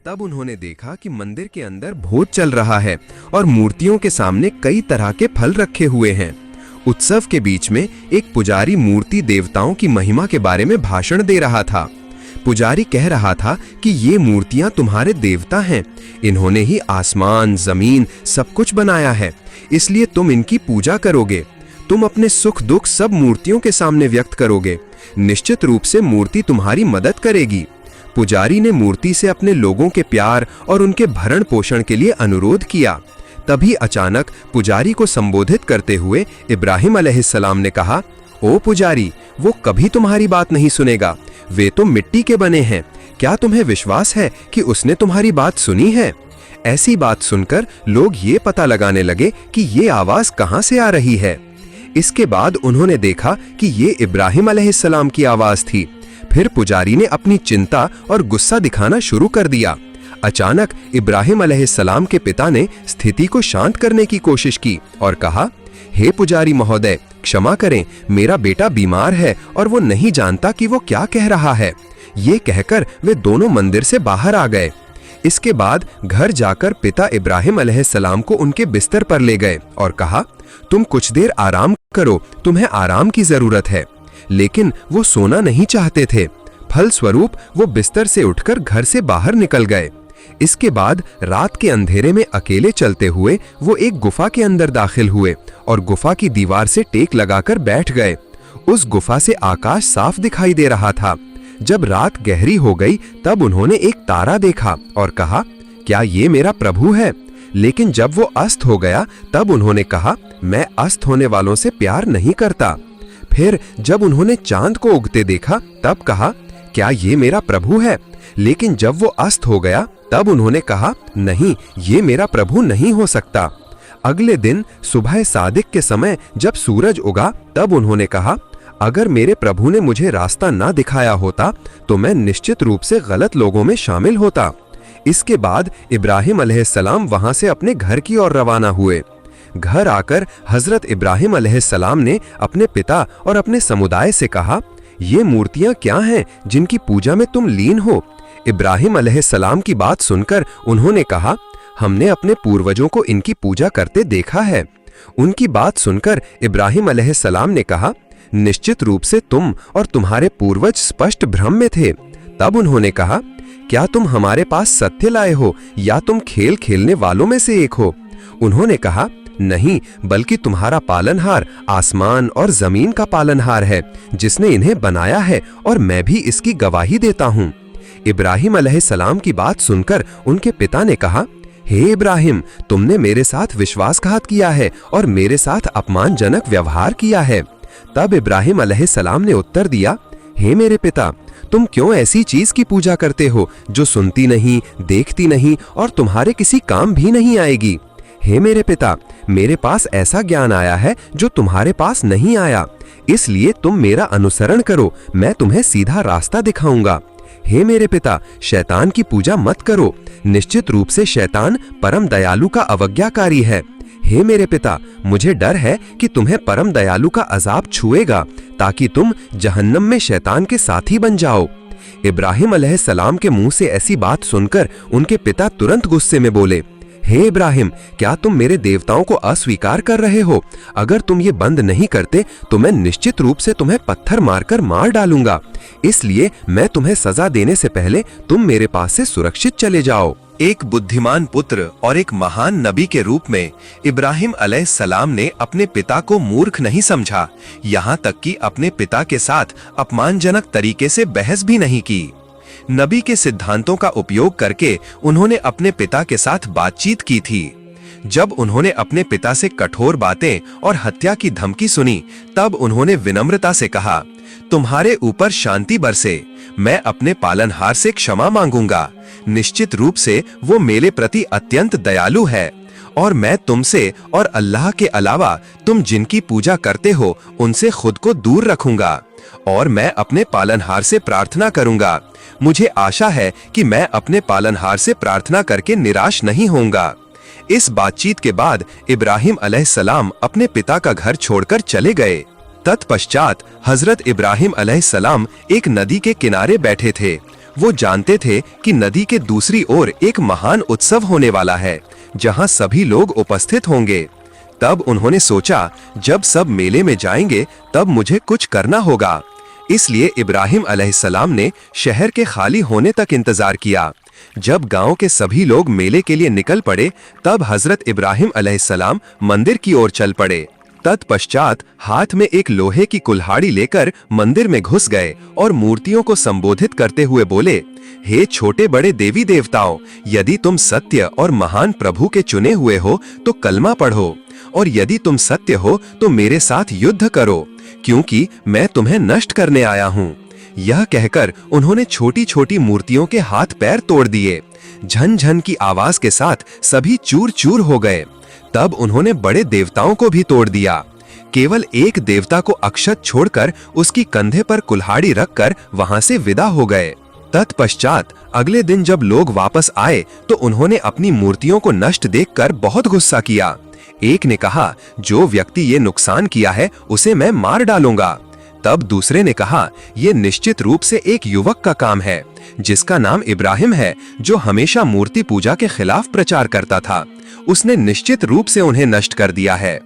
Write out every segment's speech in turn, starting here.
तब उन्होंने देखा कि मंदिर के अंदर भोज चल रहा है और मूर्तियों के सामने कई तरह के फल रखे हुए हैं। उत्सव के बीच में एक पुजारी मूर्ति देवताओं की महिमा के बारे में भाषण दे रहा था। पुजारी कह रहा था कि ये मूर्तियां तुम्हारे देवता हैं, इन्होंने ही आसमान जमीन सब कुछ बनाया है, इसलिए तुम इनकी पूजा करोगे। तुम अपने सुख दुख सब मूर्तियों के सामने व्यक्त करोगे, निश्चित रूप से मूर्ति तुम्हारी मदद करेगी। पुजारी ने मूर्ति से अपने लोगों के प्यार और उनके भरण पोषण के लिए अनुरोध किया। तभी अचानक पुजारी को संबोधित करते हुए इब्राहिम अलैहिस्सलाम ने कहा, ओ पुजारी, वो कभी तुम्हारी बात नहीं सुनेगा, वे तो मिट्टी के बने हैं। क्या तुम्हें विश्वास है कि उसने तुम्हारी बात सुनी है? ऐसी बात सुनकर लोग ये पता लगाने लगे कि ये आवाज कहां से आ रही है। इसके बाद उन्होंने देखा कि ये इब्राहिम अलैहिस्सलाम की आवाज थी। फिर पुजारी ने अपनी चिंता और गुस्सा दिखाना शुरू कर दिया। अचानक इब्राहिम अलैहिस्सलाम के पिता ने स्थिति को शांत करने की कोशिश की और कहा, हे पुजारी महोदय, क्षमा करें, मेरा बेटा बीमार है और वो नहीं जानता कि वो क्या कह रहा है। ये कहकर वे दोनों मंदिर से बाहर आ गए। इसके बाद घर जाकर पिता इब्राहिम अलैहिस्सलाम को उनके बिस्तर पर ले गए और कहा, तुम कुछ देर आराम करो, तुम्हें आराम की जरूरत है। लेकिन वो सोना नहीं चाहते थे। फलस्वरूप वो बिस्तर से उठकर घर से बाहर निकल गए। इसके बाद रात के अंधेरे में अकेले चलते हुए वो एक गुफा के अंदर दाखिल हुए और गुफा की दीवार से टेक लगाकर बैठ गए। उस गुफा से आकाश साफ दिखाई दे रहा था। जब रात गहरी हो गई तब उन्होंने एक तारा देखा और कहा, क्या ये मेरा प्रभु है? लेकिन जब वो अस्त हो गया तब उन्होंने कहा, मैं अस्त होने वालों से प्यार नहीं करता। फिर जब उन्होंने चांद को उगते देखा तब कहा, क्या ये मेरा प्रभु है? लेकिन जब वो अस्त हो गया तब उन्होंने कहा, नहीं, ये मेरा प्रभु नहीं हो सकता। अगले दिन सुबह सादिक के समय जब सूरज उगा तब उन्होंने कहा, अगर मेरे प्रभु ने मुझे रास्ता ना दिखाया होता तो मैं निश्चित रूप से गलत लोगों में शामिल होता। इसके बाद इब्राहिम अलैहिस्सलाम वहां से अपने घर की ओर रवाना हुए। घर आकर हजरत इब्राहिम अलैहिस्सलाम ने अपने पिता और अपने समुदाय से कहा, ये मूर्तियां क्या हैं जिनकी पूजा में तुम लीन हो? इब्राहिम अलैहिस्सलाम की बात सुनकर उन्होंने कहा, हमने अपने पूर्वजों को इनकी पूजा करते देखा है। उनकी बात सुनकर इब्राहिम अलैहिस्सलाम ने कहा, निश्चित रूप से तुम और तुम्हारे पूर्वज स्पष्ट भ्रम में थे। तब उन्होंने कहा, क्या तुम हमारे पास सत्य लाए हो या तुम खेल खेलने वालों में से एक हो? उन्होंने कहा, नहीं, बल्कि तुम्हारा पालनहार आसमान और जमीन का पालनहार है जिसने इन्हें बनाया है और मैं भी इसकी गवाही देता हूँ। इब्राहिम अलैहिस्सलाम की बात सुनकर उनके पिता ने कहा, हे इब्राहिम, तुमने मेरे साथ विश्वासघात किया है और मेरे साथ अपमानजनक व्यवहार किया है। तब इब्राहिम अलैहिस्सलाम ने उत्तर दिया, हे मेरे पिता, तुम क्यों ऐसी चीज की पूजा करते हो जो सुनती नहीं, देखती नहीं और तुम्हारे किसी काम भी नहीं आएगी? हे मेरे पिता, मेरे पास ऐसा ज्ञान आया है जो तुम्हारे पास नहीं आया, इसलिए तुम मेरा अनुसरण करो, मैं तुम्हें सीधा रास्ता दिखाऊंगा। हे मेरे पिता, शैतान की पूजा मत करो, निश्चित रूप से शैतान परम दयालु का अवज्ञाकारी है। हे मेरे पिता, मुझे डर है कि तुम्हें परम दयालु का अजाब छुएगा ताकि तुम जहन्नम में शैतान के साथी बन जाओ। इब्राहिम अलैहिस्सलाम के मुंह से ऐसी बात सुनकर उनके पिता तुरंत गुस्से में बोले, हे इब्राहिम, क्या तुम मेरे देवताओं को अस्वीकार कर रहे हो? अगर तुम ये बंद नहीं करते तो मैं निश्चित रूप से तुम्हें पत्थर मारकर मार डालूंगा। इसलिए मैं तुम्हें सजा देने से पहले तुम मेरे पास से सुरक्षित चले जाओ। एक बुद्धिमान पुत्र और एक महान नबी के रूप में इब्राहिम अलैहिस्सलाम ने अपने पिता को मूर्ख नहीं समझा, यहाँ तक कि अपने पिता के साथ अपमानजनक तरीके से बहस भी नहीं की। नबी के सिद्धांतों का उपयोग करके उन्होंने अपने पिता के साथ बातचीत की थी। जब उन्होंने अपने पिता से कठोर बातें और हत्या की धमकी सुनी तब उन्होंने विनम्रता से कहा, तुम्हारे ऊपर शांति बरसे, मैं अपने पालनहार से क्षमा मांगूंगा। निश्चित रूप से वो मेरे प्रति अत्यंत दयालु है और मैं तुमसे और अल्लाह के अलावा तुम जिनकी पूजा करते हो उनसे खुद को दूर रखूंगा और मैं अपने पालनहार से प्रार्थना करूंगा। मुझे आशा है कि मैं अपने पालनहार से प्रार्थना करके निराश नहीं होऊंगा। इस बातचीत के बाद इब्राहिम अलैहिस्सलाम अपने पिता का घर छोड़कर चले गए। तत्पश्चात हजरत इब्राहिम अलैहिस्सलाम एक नदी के किनारे बैठे थे। वो जानते थे कि नदी के दूसरी ओर एक महान उत्सव होने वाला है, जहां सभी लोग उपस्थित होंगे। तब उन्होंने सोचा, जब सब मेले में जाएंगे तब मुझे कुछ करना होगा। इसलिए इब्राहिम अलैहिस्सलाम ने शहर के खाली होने तक इंतजार किया। जब गांव के सभी लोग मेले के लिए निकल पड़े, तब हजरत इब्राहिम अलैहिस्सलाम मंदिर की ओर चल पड़े। तत्पश्चात हाथ में एक लोहे की कुल्हाड़ी लेकर मंदिर में घुस गए और मूर्तियों को संबोधित करते हुए बोले, हे छोटे बड़े देवी देवताओं, यदि तुम सत्य और महान प्रभु के चुने हुए हो तो कलमा पढ़ो, और यदि तुम सत्य हो तो मेरे साथ युद्ध करो, क्योंकि मैं तुम्हें नष्ट करने आया हूँ। यह कहकर उन्होंने छोटी छोटी मूर्तियों के हाथ पैर तोड़ दिए। झन झन की आवाज के साथ सभी चूर चूर हो गए। तब उन्होंने बड़े देवताओं को भी तोड़ दिया। केवल एक देवता को अक्षत छोड़कर उसकी कंधे पर कुल्हाड़ी रखकर वहां से विदा हो गए। तत्पश्चात अगले दिन जब लोग वापस आए तो उन्होंने अपनी मूर्तियों को नष्ट देखकर बहुत गुस्सा किया। एक ने कहा, जो व्यक्ति ये नुकसान किया है उसे मैं मार डालूंगा। तब दूसरे ने कहा, ये निश्चित रूप से एक युवक का काम है जिसका नाम इब्राहिम है, जो हमेशा मूर्ति पूजा के खिलाफ प्रचार करता था। उसने निश्चित रूप से उन्हें नष्ट कर दिया है।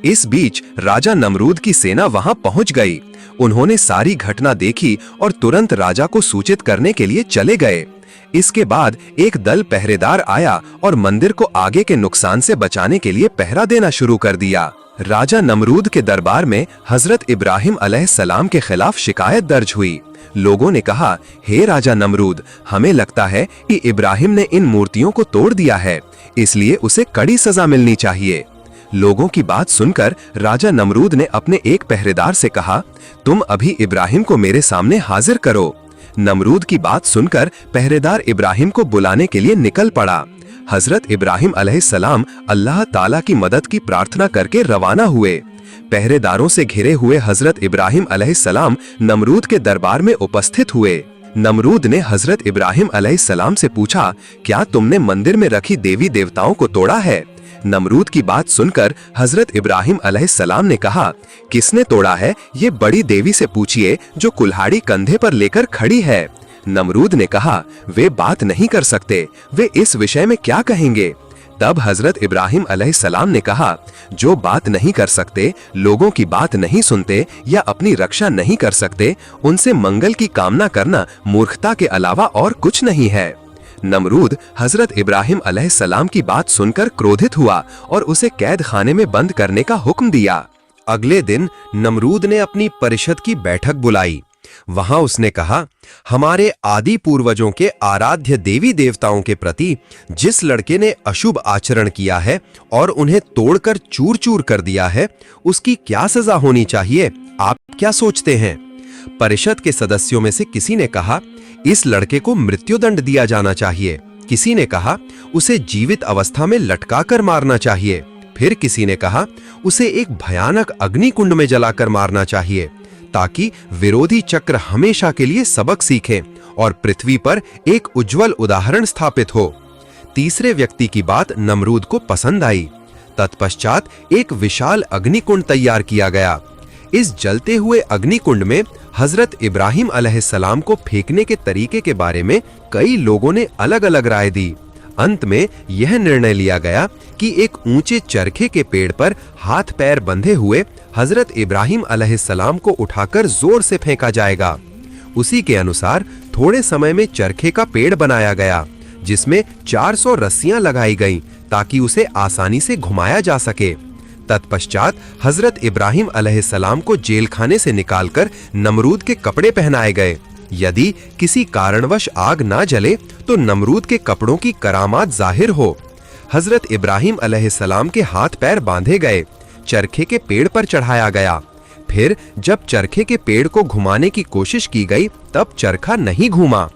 इस बीच राजा नमरूद की सेना वहां पहुंच गई। उन्होंने सारी घटना देखी और तुरंत राजा को सूचित करने के लिए चले गए। इसके बाद एक दल पहरेदार आया और मंदिर को आगे के नुकसान से बचाने के लिए पहरा देना शुरू कर दिया। राजा नमरूद के दरबार में हजरत इब्राहिम अलैहिस्सलाम के खिलाफ शिकायत दर्ज हुई। लोगों ने कहा, हे राजा नमरूद, हमें लगता है कि इब्राहिम ने इन मूर्तियों को तोड़ दिया है, इसलिए उसे कड़ी सजा मिलनी चाहिए। लोगों की बात सुनकर राजा नमरूद ने अपने एक पहरेदार से कहा, तुम अभी इब्राहिम को मेरे सामने हाजिर करो। नमरूद की बात सुनकर पहरेदार इब्राहिम को बुलाने के लिए निकल पड़ा। हजरत इब्राहिम अलैहिस्सलाम अल्लाह ताला की मदद की प्रार्थना करके रवाना हुए। पहरेदारों से घिरे हुए हजरत इब्राहिम अलैहिस्सलाम नमरूद के दरबार में उपस्थित हुए। नमरूद ने हजरत इब्राहिम अलैहिस्सलाम से पूछा, क्या तुमने मंदिर में रखी देवी देवताओं को तोड़ा है? नमरूद की बात सुनकर हजरत इब्राहिम अलैहिस्सलाम ने कहा, किसने तोड़ा है ये बड़ी देवी से पूछिए जो कुल्हाड़ी कंधे पर लेकर खड़ी है। नमरूद ने कहा, वे बात नहीं कर सकते, वे इस विषय में क्या कहेंगे? तब हजरत इब्राहिम अलैहिस्सलाम ने कहा, जो बात नहीं कर सकते, लोगों की बात नहीं सुनते या अपनी रक्षा नहीं कर सकते, उनसे मंगल की कामना करना मूर्खता के अलावा और कुछ नहीं है। नमरूद हजरत इब्राहिम अलैहिस्सलाम की बात सुनकर क्रोधित हुआ और उसे कैद खाने में बंद करने का हुक्म दिया। अगले दिन नमरूद ने अपनी परिषद की बैठक बुलाई। वहां उसने कहा, हमारे आदि पूर्वजों के आराध्य देवी देवताओं के प्रति जिस लड़के ने अशुभ आचरण किया है और उन्हें तोड़कर चूर चूर कर दिया है, उसकी क्या सजा होनी चाहिए? आप क्या सोचते हैं? परिषद के सदस्यों में से किसी ने कहा, इस लड़के को मृत्युदंड दिया जाना चाहिए। किसी ने कहा, उसे जीवित अवस्था में लटका कर मारना चाहिए। फिर किसी ने कहा, उसे एक भयानक अग्निकुंड में जलाकर मारना चाहिए, ताकि विरोधी चक्र हमेशा के लिए सबक सीखें और पृथ्वी पर एक उज्जवल उदाहरण स्थापित हो। तीसरे व्यक्ति की बात नमरूद को पसंद आई। तत्पश्चात एक विशाल अग्निकुंड तैयार किया गया। इस जलते हुए अग्निकुंड में हजरत इब्राहिम अलैहिस्सलाम को फेंकने के तरीके के बारे में कई लोगों ने अलग अलग राय दी। अंत में यह निर्णय लिया गया कि एक ऊंचे चरखे के पेड़ पर हाथ पैर बंधे हुए हजरत इब्राहिम अलैहिस्सलाम को उठाकर जोर से फेंका जाएगा। उसी के अनुसार थोड़े समय में चरखे का पेड़ बनाया गया, जिसमें 400 रस्सियां लगाई गईं ताकि उसे आसानी से घुमाया जा सके। तत्पश्चात हजरत इब्राहिम अलैहिस्सलाम को जेल खाने से निकालकर नमरूद के कपड़े पहनाए गए। यदि किसी कारणवश आग ना जले तो नमरूद के कपड़ों की करामात जाहिर हो। हजरत इब्राहिम अलैहिस्सलाम के हाथ पैर बांधे गए, चरखे के पेड़ पर चढ़ाया गया। फिर जब चरखे के पेड़ को घुमाने की कोशिश की गई तब चरखा नहीं घूमा।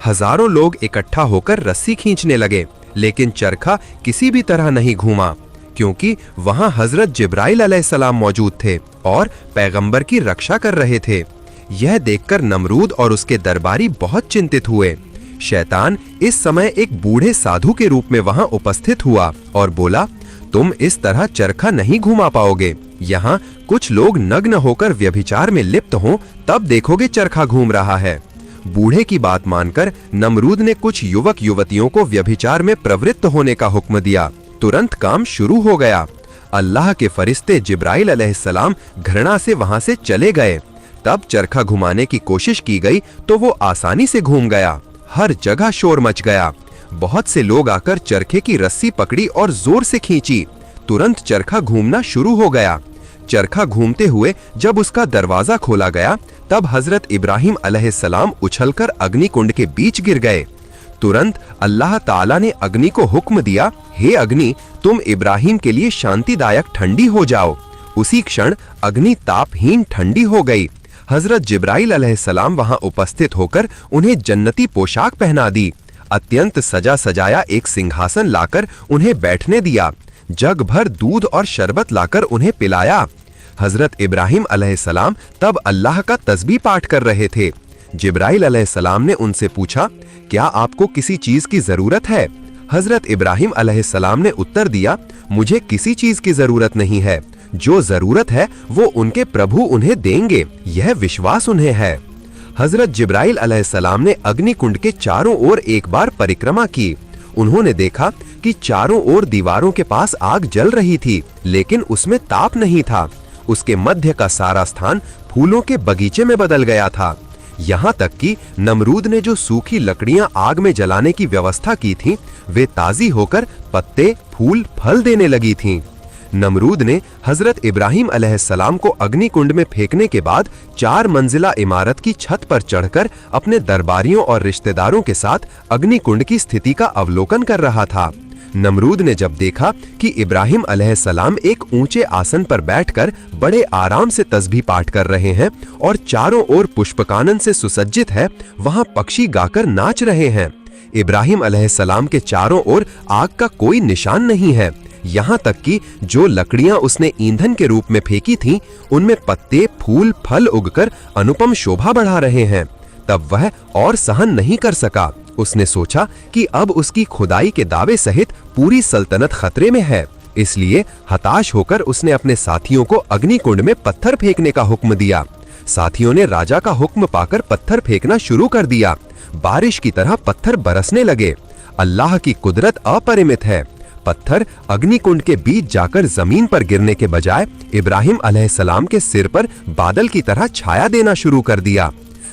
हजारों लोग इकट्ठा होकर रस्सी खींचने लगे, लेकिन चरखा किसी भी तरह नहीं घूमा, क्योंकि वहां हजरत जिब्राइल अलैहिस्सलाम मौजूद थे और पैगंबर की रक्षा कर रहे थे। यह देखकर नमरूद और उसके दरबारी बहुत चिंतित हुए। शैतान इस समय एक बूढ़े साधु के रूप में वहां उपस्थित हुआ और बोला, तुम इस तरह चरखा नहीं घुमा पाओगे। यहाँ कुछ लोग नग्न होकर व्यभिचार में लिप्त हों तब देखोगे चरखा घूम रहा है। बूढ़े की बात मानकर नमरूद ने कुछ युवक युवतियों को व्यभिचार में प्रवृत्त होने का हुक्म दिया। तुरंत काम शुरू हो गया। अल्लाह के फरिश्ते जिब्राइल अलैहिस्सलाम घृणा से वहां से चले गए। तब चरखा घुमाने की कोशिश की गई तो वो आसानी से घूम गया। हर जगह शोर मच गया। बहुत से लोग आकर चरखे की रस्सी पकड़ी और जोर से खींची। तुरंत चरखा घूमना शुरू हो गया। चरखा घूमते हुए जब उसका दरवाजा खोला गया तब हजरत इब्राहिम अलैहिस्सलाम उछलकर अग्निकुंड के बीच गिर गए। तुरंत अल्लाह ताला ने अग्नि को हुक्म दिया, हे अग्नि, तुम इब्राहिम के लिए शांतिदायक ठंडी हो जाओ। उसी क्षण अग्नि तापहीन ठंडी हो गई। हजरत जिब्राइल अलैहिस्सलाम वहां उपस्थित होकर उन्हें जन्नती पोशाक पहना दी। अत्यंत सजा सजाया एक सिंहासन लाकर उन्हें बैठने दिया। जग भर दूध और शरबत लाकर उन्हें पिलाया। हजरत इब्राहिम अलैहिस्सलाम तब अल्लाह का तस्बीह पाठ कर रहे थे। जिब्राइल अलैहिस्सलाम ने उनसे पूछा, क्या आपको किसी चीज की जरूरत है? हजरत इब्राहिम अलैहिस्सलाम ने उत्तर दिया, मुझे किसी चीज की जरूरत नहीं है। जो जरूरत है वो उनके प्रभु उन्हें देंगे, यह विश्वास उन्हें है। हजरत जिब्राइल अलैहिस्सलाम ने अग्निकुंड के चारों ओर एक बार परिक्रमा की। उन्होंने देखा कि चारों ओर दीवारों के पास आग जल रही थी, लेकिन उसमें ताप नहीं था। उसके मध्य का सारा स्थान फूलों के बगीचे में बदल गया था। यहाँ तक कि नमरूद ने जो सूखी लकड़ियां आग में जलाने की व्यवस्था की थी, वे ताजी होकर पत्ते, फूल, फल देने लगी थीं। नमरूद ने हजरत इब्राहिम अलैहिस्सलाम को अग्निकुंड में फेंकने के बाद 4 मंजिला इमारत की छत पर चढ़कर अपने दरबारियों और रिश्तेदारों के साथ अग्निकुंड की स्थिति का अवलोकन कर रहा था। नमरूद ने जब देखा कि इब्राहिम अलैहिस्सलाम एक ऊंचे आसन पर बैठकर बड़े आराम से तस्बीह पाठ कर रहे हैं और चारों ओर पुष्पकानन से सुसज्जित है, वहां पक्षी गाकर नाच रहे हैं। इब्राहिम अलैहिस्सलाम के चारों ओर आग का कोई निशान नहीं है। यहाँ तक कि जो लकड़ियां उसने ईंधन के रूप में फेंकी थीं, उनमें पत्ते, फूल, फल उगकर अनुपम शोभा बढ़ा रहे हैं। तब वह और सहन नहीं कर सका। उसने सोचा कि अब उसकी खुदाई के दावे सहित पूरी सल्तनत खतरे में है। इसलिए हताश होकर उसने अपने साथियों को अग्निकुंड में पत्थर फेंकने का हुक्म दिया। साथियों ने राजा का हुक्म पाकर पत्थर फेंकना शुरू कर दिया। बारिश की तरह पत्थर बरसने लगे। अल्लाह की कुदरत अपरिमित है। पत्थर अग्निकुंड के बीच जाकर जमीन पर गिरने के बजाय इब्राहिम अलैहिस्सलाम के सिर पर बादल की तरह छाया देना शुरू कर दिया।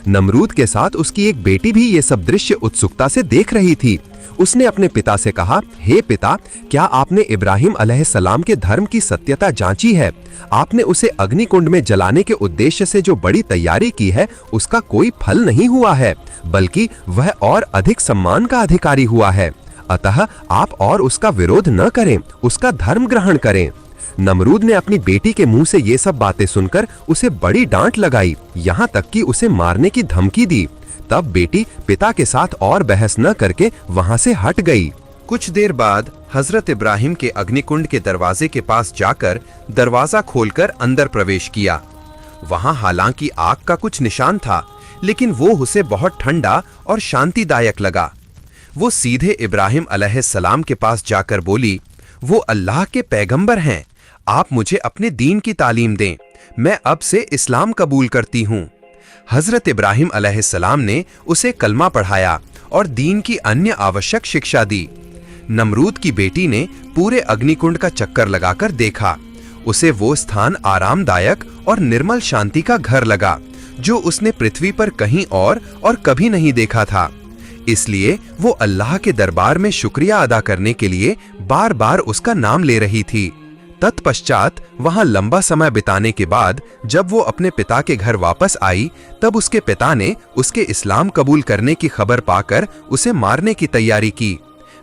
नमरूद के साथ उसकी एक बेटी भी ये सब दृश्य उत्सुकता से देख रही थी। उसने अपने पिता से कहा, हे पिता, क्या आपने इब्राहिम अलैहिस्सलाम के धर्म की सत्यता जांची है? आपने उसे अग्निकुंड में जलाने के उद्देश्य से जो बड़ी तैयारी की है, उसका कोई फल नहीं हुआ है, बल्कि वह और अधिक सम्मान का अधिकारी हुआ है। अतः आप और उसका विरोध न करें, उसका धर्म ग्रहण करें। नमरूद ने अपनी बेटी के मुंह से ये सब बातें सुनकर उसे बड़ी डांट लगाई, यहाँ तक कि उसे मारने की धमकी दी। तब बेटी पिता के साथ और बहस न करके वहां से हट गई। कुछ देर बाद हजरत इब्राहिम के अग्निकुंड के दरवाजे के पास जाकर दरवाजा खोलकर अंदर प्रवेश किया। वहां हालांकि आग का कुछ निशान था, लेकिन वो उसे बहुत ठंडा और शांतिदायक लगा। वो सीधे इब्राहिम अलैहिस्सलाम के पास जाकर बोली, वो अल्लाह के पैगंबर हैं, आप मुझे अपने दीन की तालीम दें, मैं अब से इस्लाम कबूल करती हूँ। हजरत इब्राहिम अलैहिस्सलाम ने उसे कलमा पढ़ाया और दीन की अन्य आवश्यक शिक्षा दी। नमरूद की बेटी ने पूरे अग्निकुंड का चक्कर लगाकर देखा। उसे वो स्थान आरामदायक और निर्मल शांति का घर लगा, जो उसने पृथ्वी पर कहीं और कभी नहीं देखा था। इसलिए वो अल्लाह के दरबार में शुक्रिया अदा करने के लिए बार बार उसका नाम ले रही थी। तत्पश्चात वहां लंबा समय बिताने के बाद जब वो अपने पिता के घर वापस आई, तब उसके पिता ने उसके इस्लाम कबूल करने की खबर पाकर उसे मारने की तैयारी की।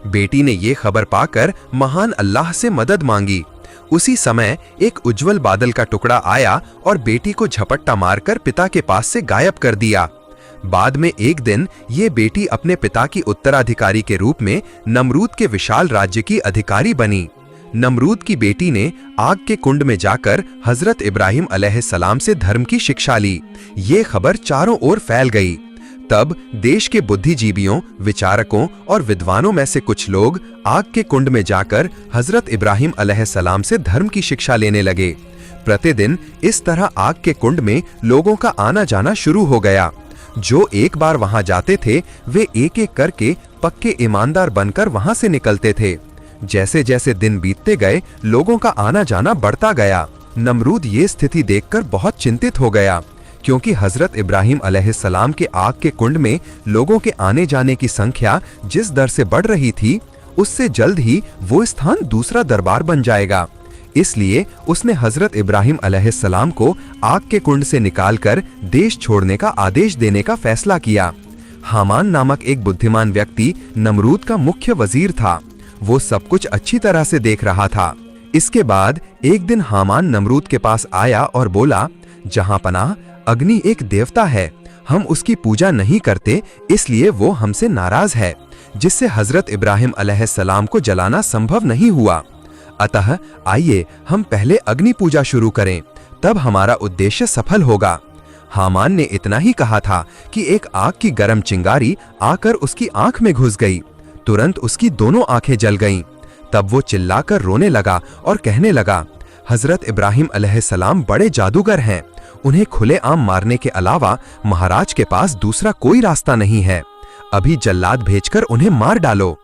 बेटी ने ये खबर पाकर महान अल्लाह से मदद मांगी। उसी समय एक उज्जवल बादल का टुकड़ा आया और बेटी को झपट्टा मारकर पिता के पास से गायब कर दिया। बाद में एक दिन ये बेटी अपने पिता की उत्तराधिकारी के रूप में नमरूद के विशाल राज्य की अधिकारी बनी। नमरूद की बेटी ने आग के कुंड में जाकर हजरत इब्राहिम अलैहिस्सलाम से धर्म की शिक्षा ली। ये खबर चारों ओर फैल गई। तब देश के बुद्धिजीवियों, विचारकों और विद्वानों में से कुछ लोग आग के कुंड में जाकर हजरत इब्राहिम अलैहिस्सलाम से धर्म की शिक्षा लेने लगे। प्रतिदिन इस तरह आग के कुंड में लोगों का आना जाना शुरू हो गया। जो एक बार वहां जाते थे वे एक एक करके पक्के ईमानदार बनकर वहां से निकलते थे। जैसे जैसे दिन बीतते गए लोगों का आना जाना बढ़ता गया। नमरूद ये स्थिति देखकर बहुत चिंतित हो गया, क्योंकि हजरत इब्राहिम अलैहिस्सलाम के आग के कुंड में लोगों के आने जाने की संख्या जिस दर से बढ़ रही थी, उससे जल्द ही वो स्थान दूसरा दरबार बन जाएगा। इसलिए उसने हजरत इब्राहिम अलैहिस्सलाम को आग के कुंड से निकालकर देश छोड़ने का आदेश देने का फैसला किया। हामान नामक एक बुद्धिमान व्यक्ति नमरूद का मुख्य वजीर था। वो सब कुछ अच्छी तरह से देख रहा था। इसके बाद एक दिन हामान नमरूद के पास आया और बोला, जहां पनाह, अग्नि एक देवता है, हम उसकी पूजा नहीं करते, इसलिए वो हमसे नाराज है, जिससे हजरत इब्राहिम अलैहिस्सलाम को जलाना संभव नहीं हुआ। अतः आइए हम पहले अग्नि पूजा शुरू करें, तब हमारा उद्देश्य सफल होगा। हामान ने इतना ही कहा था कि एक आग की गर्म चिंगारी आकर उसकी आंख में घुस गई। तुरंत उसकी दोनों आंखें जल गईं। तब वो चिल्लाकर रोने लगा और कहने लगा, हजरत इब्राहिम अलैहिस्सलाम बड़े जादूगर हैं, उन्हें खुलेआम मारने के अलावा महाराज के पास दूसरा कोई रास्ता नहीं है। अभी जल्लाद भेजकर उन्हें मार डालो।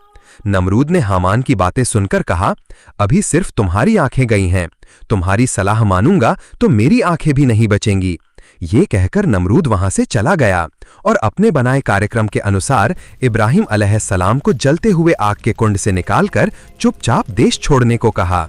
नमरूद ने हामान की बातें सुनकर कहा, अभी सिर्फ तुम्हारी आंखें गई हैं, तुम्हारी सलाह मानूंगा तो मेरी आंखें भी नहीं बचेंगी। ये कहकर नमरूद वहां से चला गया और अपने बनाए कार्यक्रम के अनुसार इब्राहिम अलैहिस्सलाम को जलते हुए आग के कुंड से निकालकर चुपचाप देश छोड़ने को कहा।